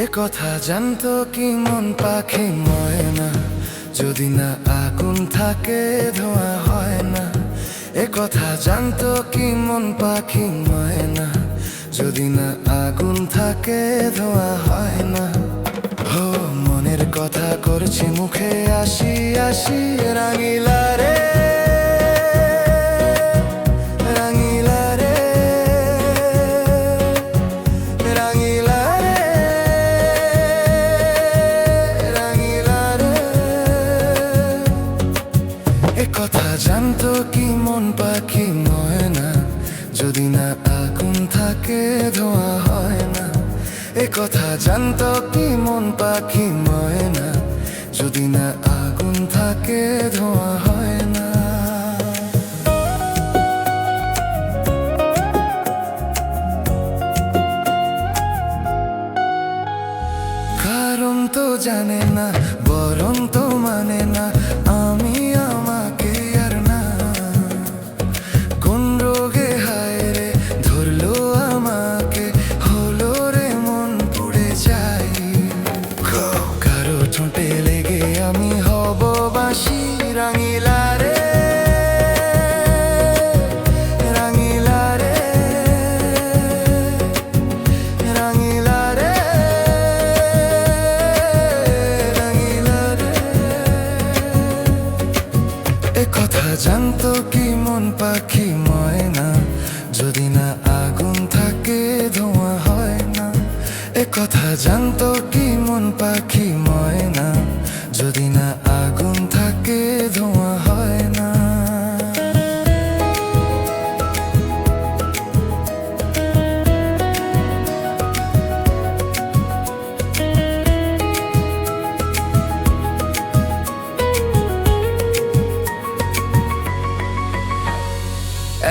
এ কথা জানতো কি মন পাখি ময়না, যদি না আগুন থাকে ধোঁয়া হয় না। এ কথা জানতো কি মন পাখি ময়না, যদি না আগুন থাকে ধোঁয়া হয় না। হো মনের কথা করছি মুখে আসি আসি, রাঙিলা রে রাঙিলা রে রাঙিলা রে রাঙিলা রে। এ কথা জানতো কি মন পাখি ময়না, যদি না আগুন থাকে ধোঁয়া হয় না। এ কথা জানতো কি মন পাখি ময়না, যদি না আগুন থাকে ধোঁয়া হয় না। কারণ তো জানে না, বরং তো মানে না, আমি আমাকে আর না। কোন রোগে হায় রে ধরলো আমাকে, হলো রে মন পুড়ে যাই। কারো ঠোঁটে লেগে আমি হব বাঁশি, রাঙিলা রে রাঙিলা রে রাঙিলা রে রাঙিলা রে। এ কথা জানতো কি মন পাখি ময়না, যদি না আগুন থাকে ধোঁয়া হয় না। এ কথা জানতো কি মন পাখি ময়না, যদি না আগুন থাকে ধোঁয়া হয় না।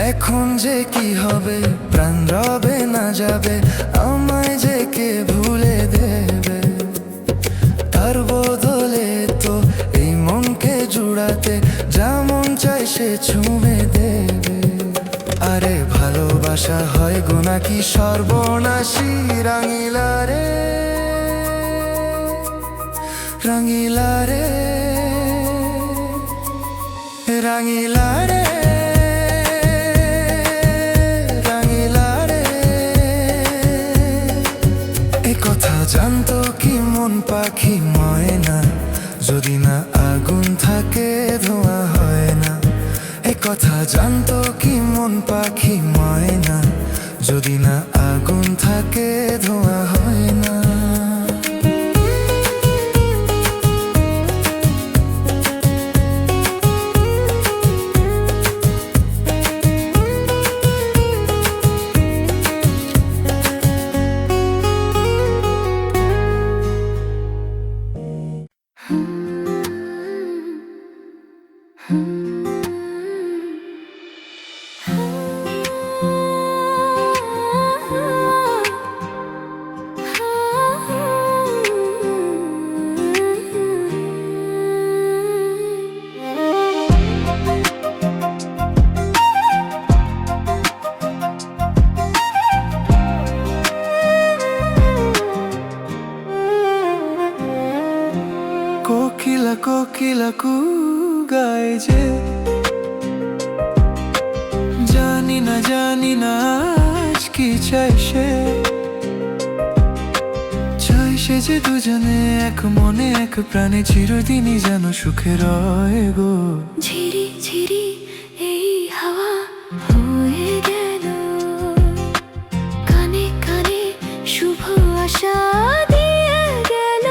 এখন যে কি হবে, প্রাণ রবে না যাবে, আমায় যে কে ভুলে দেবে। তার বদলে তো এই মনকে জুড়াতে যেমন চাই সে ছুঁয়ে দেবে। আরে ভালোবাসা হয় গো নাকি সর্বনাশী, রাঙিলা রে রাঙিলা রে রাঙিলা রে রাঙিলা রে। এ কথা জানতো কি মন পাখি ময়না, যদি না আগুন থাকে ধোঁয়া হয় না। এ কথা জানতো কি মন পাখি ময়না, যদি না আগুন থাকে ধোঁয়া হয় না। কোকিলা কোকিলা কু গায় যে, জানি না আজ কি চাই সে। চাই সে যে দুজনে এক মনে এক প্রাণে চিরদিনই যেন সুখে রয় গো। ঝিরি ঝিরি এই হাওয়া হয়ে গেল, কানে কানে শুভ আশা দিয়ে গেল।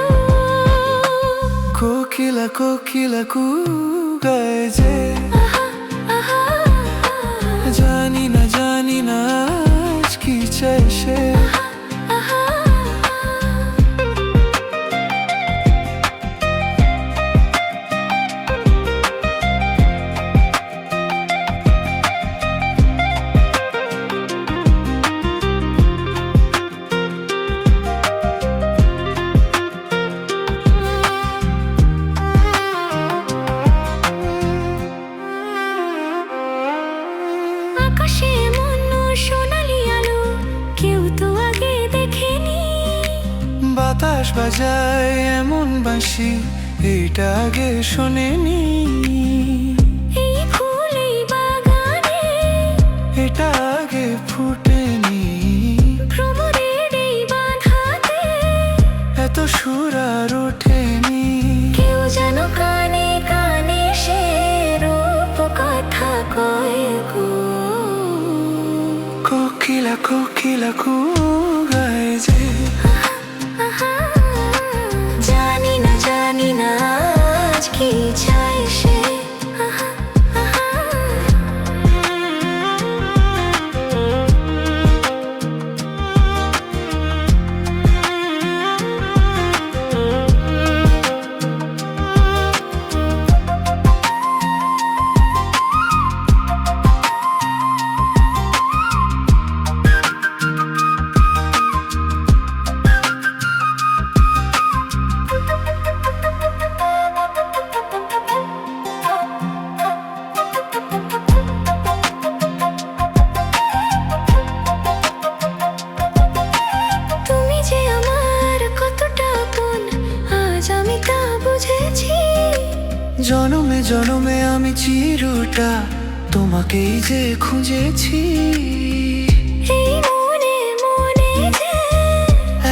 কোকিলা কোকিলা কু গায় যে, আহা আহা জানি না আজ কি চাই সে। আহা আকাশে মন সোনালি আলো, কেউ তো বাতাস বাজায় এমন বাঁশি এইটা আগে শোনেনি। এই ফুল এই বাগানে এটা আগে ফুটেনি। ভ্রমরের এই বাঁধাতে এত সুর আর ওঠেনি। কেউ যেন কানে কানে সে রূপ কথা কয় গো। কোকিলা কোকিলা কু গায় যে, আহা, জানি না আজ কি চায় সে। আহা, আহা। তুমি যে আমার কতটা আপন আজ আমি তা বুঝেছি। জনমে জনমে আমি চিরটা তোমাকেই যে খুঁজেছি। এই মনে মনে যে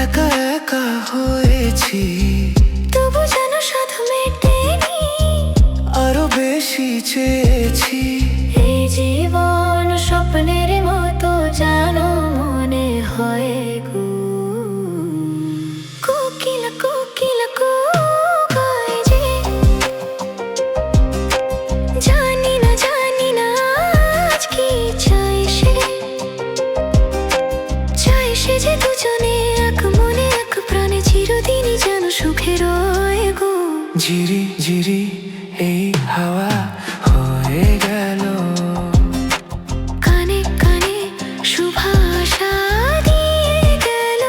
একা একা হয়েছি, তবু যেন সাধু মেটেনি। আরো বেশি চেয়েছি। এই জীবন স্বপ্নের মতো জানো মনে হয় গো। কোকিলা কোকিলা কু গায় যে, জানি না আজ কি চায় সে। চায় সে যে দুজনে এক মনে এক প্রাণে চিরদিনই যেন সুখে রয় গো। ঝিরি ঝিরি এই হাওয়া হয়ে গেল, কানে কানে শুভাশা দিয়ে গেল।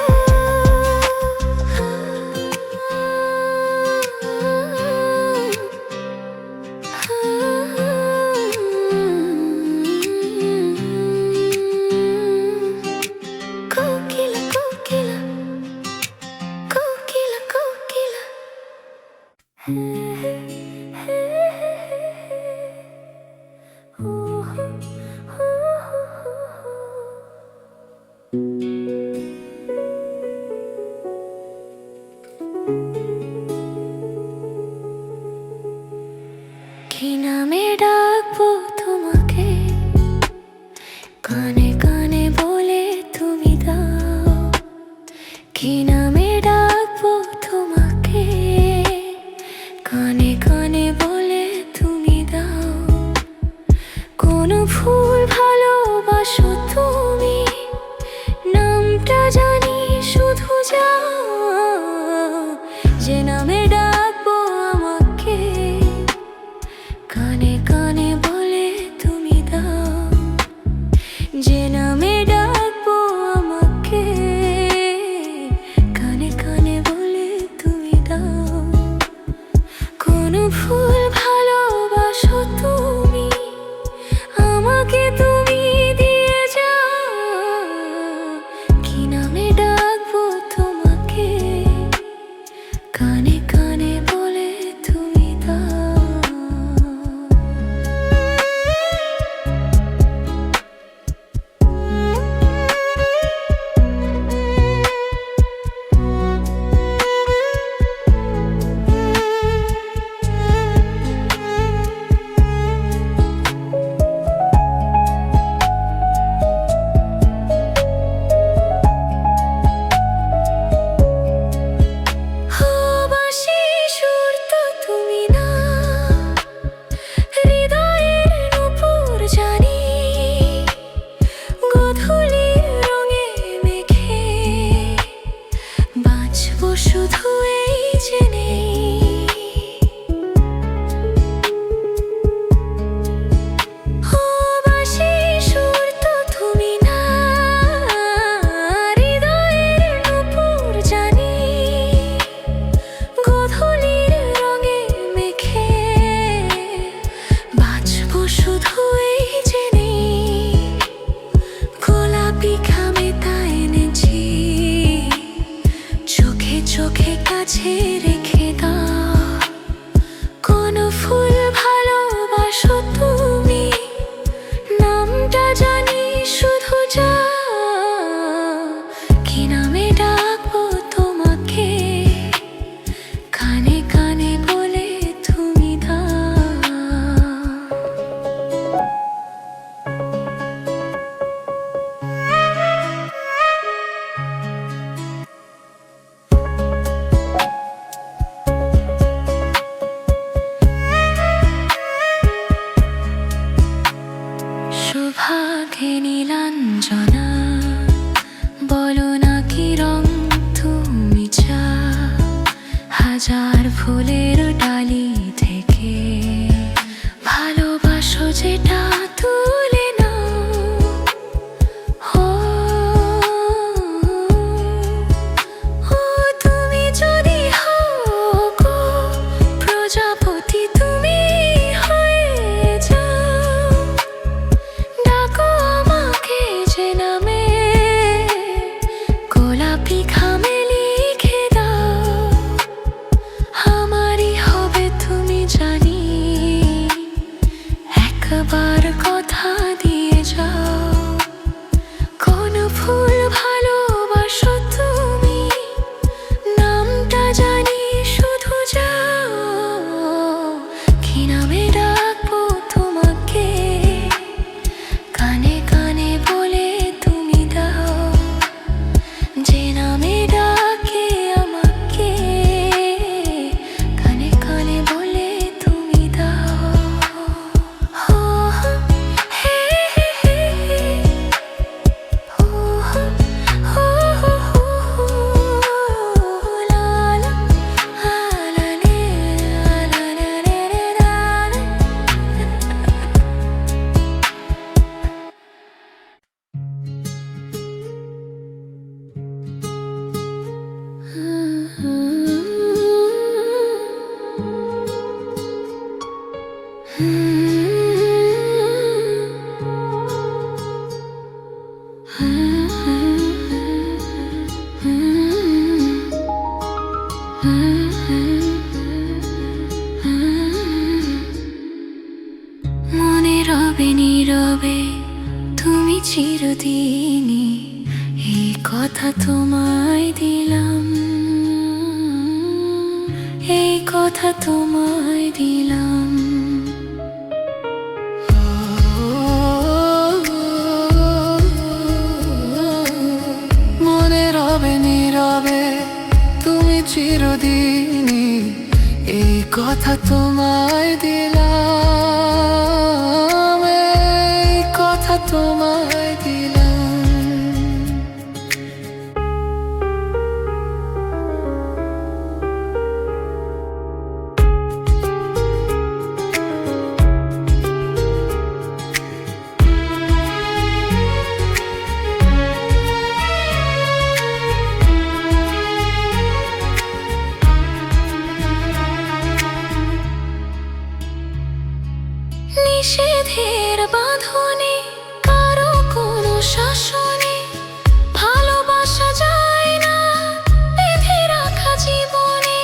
কোকিলা কোকিলা কোকিলা কোকিলা। কি নামে ডাকবো তোমাকে, কানে কানে বলে তুমি দাও। কি নামে ডাকবো তোমাকে, কানে কানে বলে তুমি দাও। কোন ফুল ভালোবাসো তুমি, নামটা জানি শুধু যাও। যে নামে ডাকবো আমাকে, কানে কানে বলে তুমি দাও। যে নামে ডাকবো আমাকে, কানে কানে বলে তুমি দাও। কোন ফুল ভালোবাসো তুমি, আমাকে তুমি দিয়ে যাও। কি নামে ডাকবো তোমাকে, কানে কানে বলে তুমি দাও। বাঁশি সুর তো তুমি না, হৃদয়ের নূপুর জানি। গোধূলির রঙে মেখে বাঁচবো শুধু এই জেনেই। বাঁশি সুর তো তুমি না, হৃদয়ের নূপুর জানি। গোধূলির রঙে মেখে বাঁচবো শুধু এই জেনেই। গোলাপি খামে তা এনেছি, চোখে চোখে কাছে রেখে দাও। কোন ফুল ভালোবাসো তুমি, নামটা জানি শুধু যা। কি নামে ডাকবো তোমাকে, কানে কানে বলে তুমি দাও। সুভাগে নীলাঞ্জনা, বলো না কি রং তুমি চাও। হাজার ফুলের ডালি থেকে ভালোবাসো যেটা তুলে নাও। ও ও তুমি যদি হও গো প্রজাপতি, তুমি হয়ে যাও। ডাকো আমাকে যে নামে, গোলাপি খামে লিখে দাও। আমারই হবে তুমি জানি, একবার কথা দিয়ে যাও। কোন ফুল ভালোবাসো তুমি, নামটা জানি শুধু যাও। কি নামে ডাকবো তোমাকে, কানে কানে বলে তুমি দাও। যে নামে ডাকে আমাকে, কানে কানে বলে তুমি দাও। হো হে হে হে হে, হো হো হো হো, লা লা লা লে লা লা রে রে লা লা। মনে রবে নীরবে তুমি চিরদিনই, এই কথা তোমায় দিলাম। এই কথা তোমায় দিলাম। মনে রবে নীরবে তুমি চিরদিনই, এই কথা তোমায় দিলাম। এই কথা তোমায় দিলাম। নিষেধের বাঁধনে, কারো কোনো শাসনে ভালোবাসা যায় না বেঁধে রাখা জীবনে।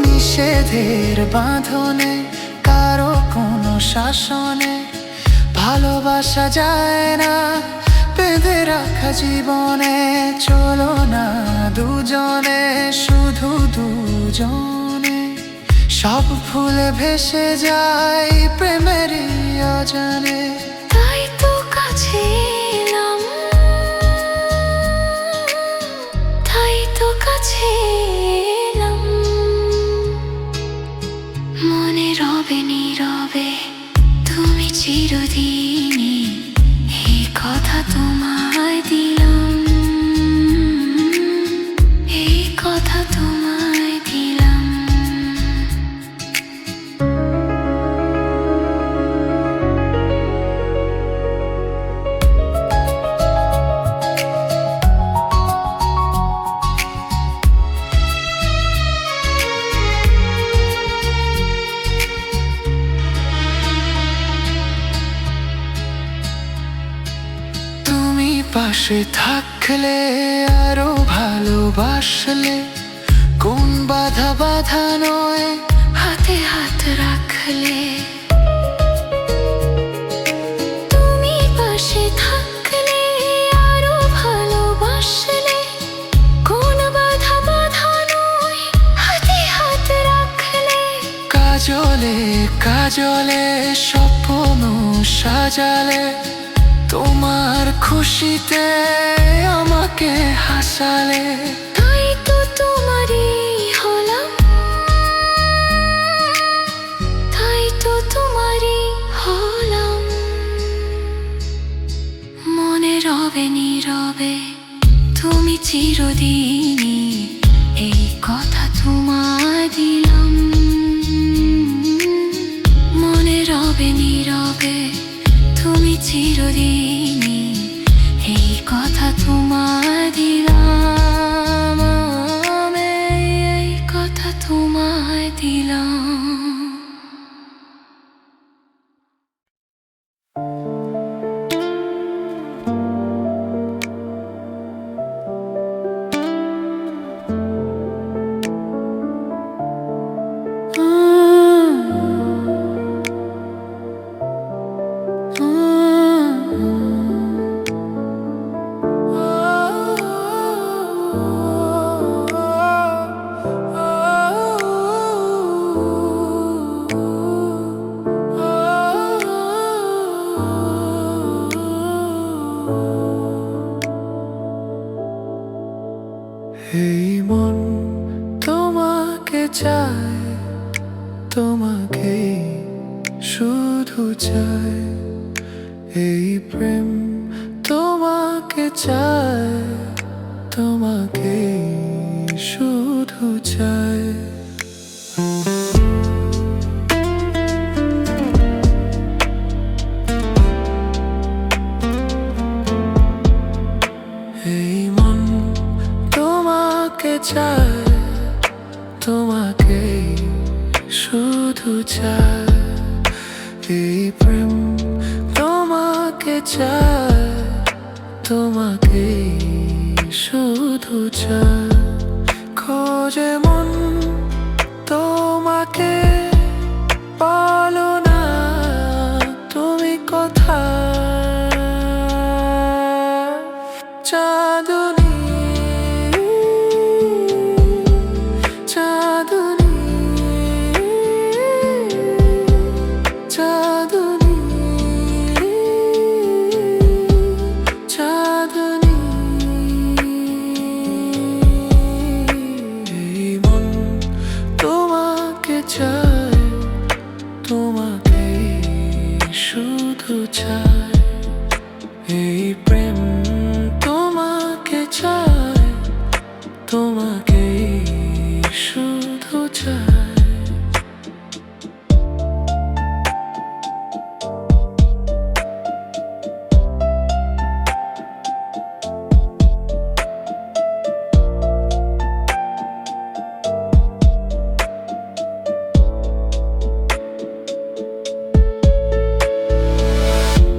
নিষেধের বাঁধনে, কারো কোনো শাসনে ভালোবাসা যায় না বেঁধে রাখা জীবনে। চলো না দুজনে, শুধু দুজনে, সব ফুলে ভেসে যায় প্রেমেরই অজানে। তাই তো কাছে এলাম, তাই তো কাছে এলাম। মনে রবে নীরবে তুমি চিরদিনই, এই কথা তোমায় দিলাম। এই কথা তোমায় দিলাম। পাশে থাকলে আরো ভালোবাসলে কোন বাধা বাধা নয় হাতে হাত রাখলে তুমি পাশে থাকলে আরো ভালোবাসলে কোন বাধা বাধা নয় হাতে হাত রাখলে কাজলে কাজলে স্বপ্ন সাজালে তোমার খুশিতে আমাকে হাসালে তাই তো তোমারই হলাম তাই তো তোমারই হলাম মনে রবে নীরবে তুমি চিরদিনই এই কথা তোমায় দিলাম মনে রবে নীরবে তুমি চিরদিনই এই কথা তোমায় দিলাম এই কথা তোমায় দিলাম এই মন তোমাকে চায় তোমাকেই শুধু চায় এই প্রেম তোমাকে চায় তোমাকেই শুধু চায় এই মন তোমাকে চায় তোমাকেই শুধু চায় এই প্রেম তোমাকে চায় তোমাকেই শুধু চায় খোঁজে মন তোমাকে বলো না তুমি কোথায় চাঁদনী চাঁদনী চাঁদনী চাঁদনী এই মন তোমাকে চায় তোমাকেই শুধু চায় এই প্রেম তোমাকে চায় তোমাকেই শুধু চায়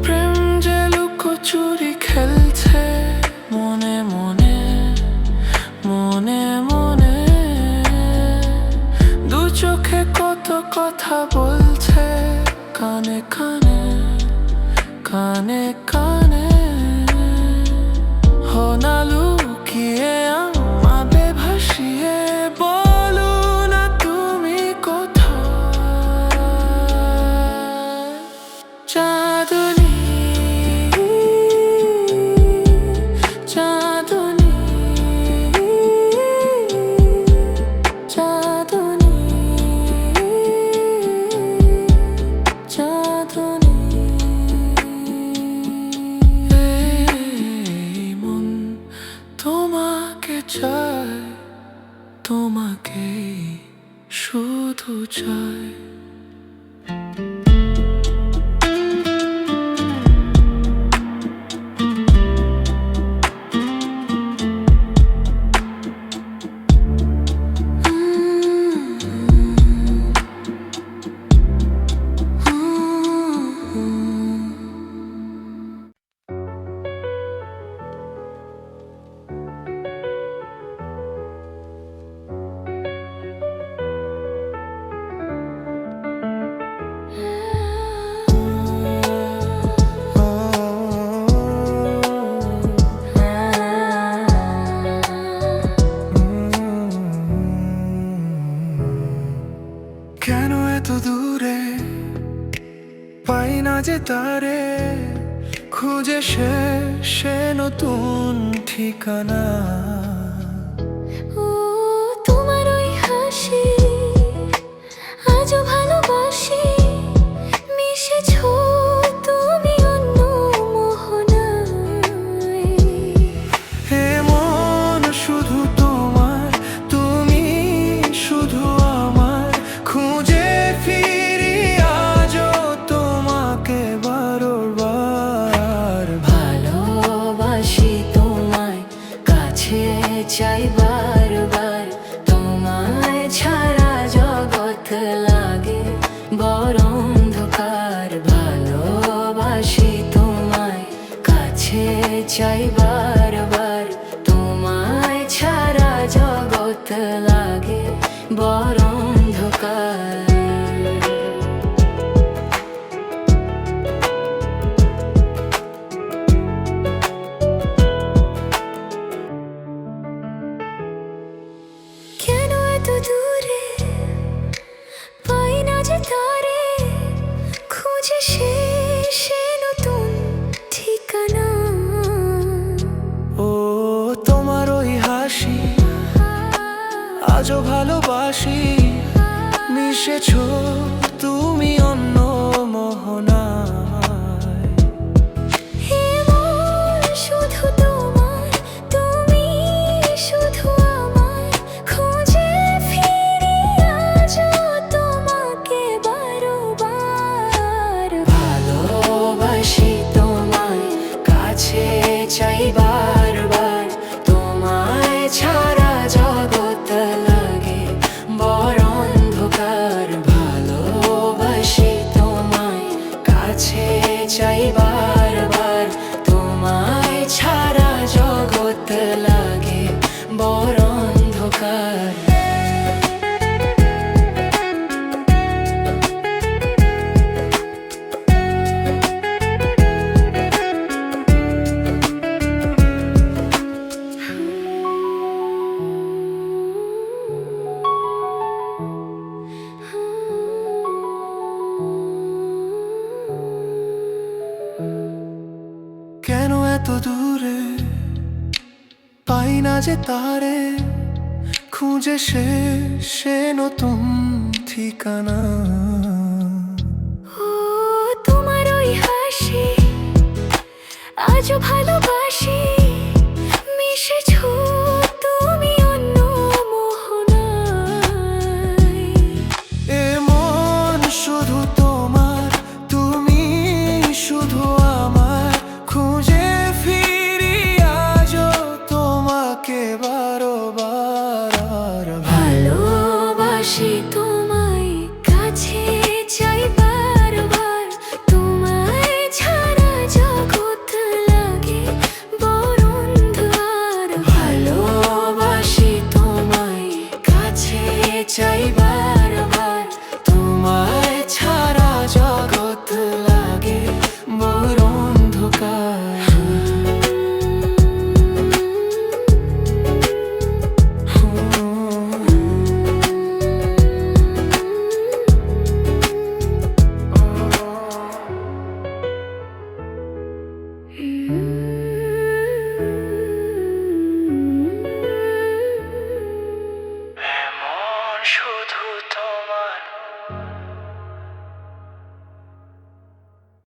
প্রেম যে লুকোচুরি খেলছে মনে মনে মনে মনে দু চোখে কত কথা বলছে কানে কানে কানে কানে হনা লুকিয়ে আমাকে ভাসিয়ে বলো না তুমি কোথায় চাঁদনী চাঁদনী চাঁদনী চাঁদনী এই মন তোমাকে চায় তোমাকেই শুধু চায় যে তারে খুঁজে সে নতুন ঠিকানা। ও তোমার ওই হাসি আজও ভালোবাসি, মিশেছো তুমি অন্য মোহনায়। হে মন শুধু তোমার, তুমি শুধু আমার, খুঁজে ফিরি আজও তোমাকে বারবার। ভালোবাসি তোমায়, কাছে চাই বারবার, তোমায় ছাড়া জগৎ লাগে বড় অন্ধকার। ভালোবাসি তোমায়, কাছে চাই বারবার, তোমায় ছাড়া জগৎ লাগে বড় অন্ধকার। কেন এত দূরে পাই না যে তারে, খুঁজে সে নতুন ঠিকানা। ও তোমার ওই হাসি আজও ভালোবাসি, মিশেছো তুমি অন্য মোহনায়। হে মন শুধু তোমার, তুমি শুধু আমার, খুঁজে ফিরি আজও তোমাকে বারবার। ভালোবাসি তোমায়, কাছে চাই বারবার, তোমায় ছাড়া জগৎ লাগে বড় অন্ধকার। ভালোবাসি তোমায়, কাছে চাই বারবার, তোমায় ছাড়া জগৎ লাগে বড় অন্ধকার। কেন এত দূরে পাই না যে তারে, খুঁজে সে নতুন ঠিকানা। ও তোমার ওই হাসি আজও ভালোবাসি, মিশেছো তুমি অন্য মোহনায়। এ মন শুধু তোমার, তুমি শুধু আমার, খুঁজে ফিরি আজও তোমাকে বারবার। ভালোবাসি তোমায়, কাছে চাই বারবার, তোমায় ছাড়া জগৎ লাগে বড় অন্ধকার। ভালোবাসি তোমায়, কাছে চাই বারবার, তোমায় ছাড়া জগৎ লাগে বড় অন্ধকার। Mm-hmm.